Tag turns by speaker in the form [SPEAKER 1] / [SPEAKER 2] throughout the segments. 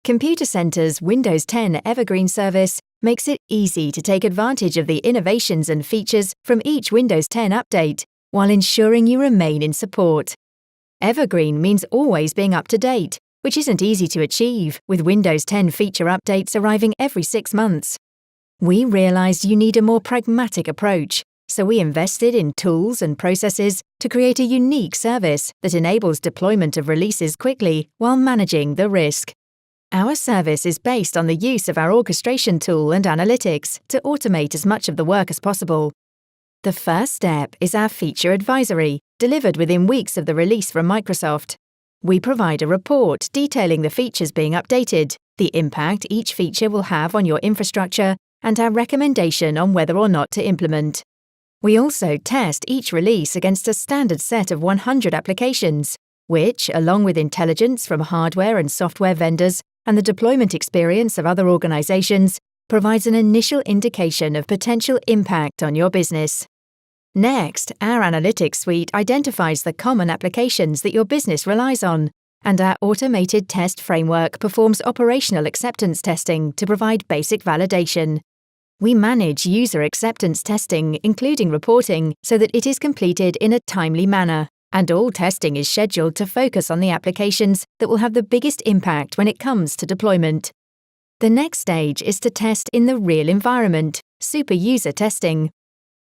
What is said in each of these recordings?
[SPEAKER 1] Computer Center's Windows 10 Evergreen service makes it easy to take advantage of the innovations and features from each Windows 10 update, while ensuring you remain in support. Evergreen means always being up to date, which isn't easy to achieve, with Windows 10 feature updates arriving every 6 months. We realized you need a more pragmatic approach, so we invested in tools and processes to create a unique service that enables deployment of releases quickly while managing the risk. Our service is based on the use of our orchestration tool and analytics to automate as much of the work as possible. The first step is our feature advisory, delivered within weeks of the release from Microsoft. We provide a report detailing the features being updated, the impact each feature will have on your infrastructure, and our recommendation on whether or not to implement. We also test each release against a standard set of 100 applications, which, along with intelligence from hardware and software vendors and the deployment experience of other organizations, provides an initial indication of potential impact on your business. Next, our analytics suite identifies the common applications that your business relies on, and our automated test framework performs operational acceptance testing to provide basic validation. We manage user acceptance testing, including reporting, so that it is completed in a timely manner, and all testing is scheduled to focus on the applications that will have the biggest impact when it comes to deployment. The next stage is to test in the real environment, super user testing.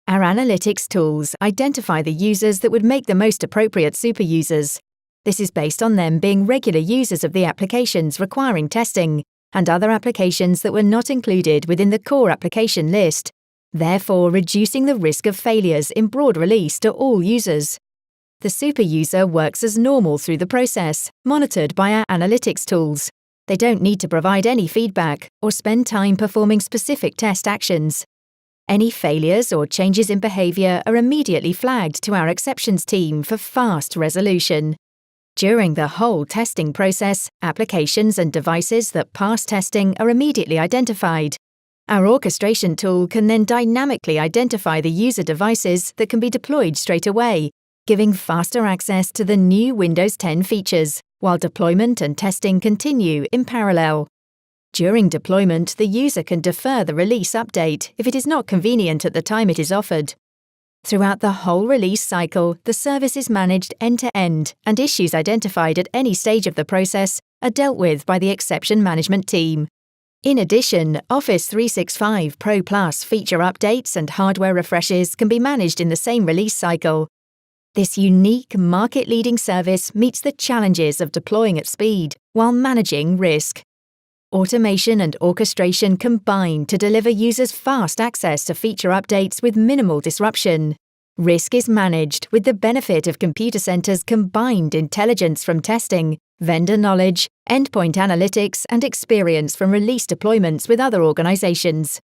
[SPEAKER 1] Our analytics tools identify the users that would make the most appropriate super users. This is based on them being regular users of the applications requiring testing, and other applications that were not included within the core application list, therefore reducing the risk of failures in broad release to all users. The super user works as normal through the process, monitored by our analytics tools. They don't need to provide any feedback or spend time performing specific test actions. Any failures or changes in behavior are immediately flagged to our exceptions team for fast resolution. During the whole testing process, applications and devices that pass testing are immediately identified. Our orchestration tool can then dynamically identify the user devices that can be deployed straight away, giving faster access to the new Windows 10 features, while deployment and testing continue in parallel. During deployment, the user can defer the release update if it is not convenient at the time it is offered. Throughout the whole release cycle, the service is managed end-to-end, and issues identified at any stage of the process are dealt with by the exception management team. In addition, Office 365 Pro Plus feature updates and hardware refreshes can be managed in the same release cycle. This unique, market-leading service meets the challenges of deploying at speed while managing risk. Automation and orchestration combine to deliver users fast access to feature updates with minimal disruption. Risk is managed with the benefit of Computer Center's combined intelligence from testing, vendor knowledge, endpoint analytics, and experience from release deployments with other organizations.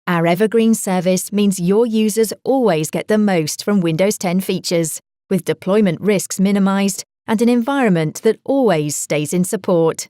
[SPEAKER 1] Our Evergreen service means your users always get the most from Windows 10 features, with deployment risks minimized and an environment that always stays in support.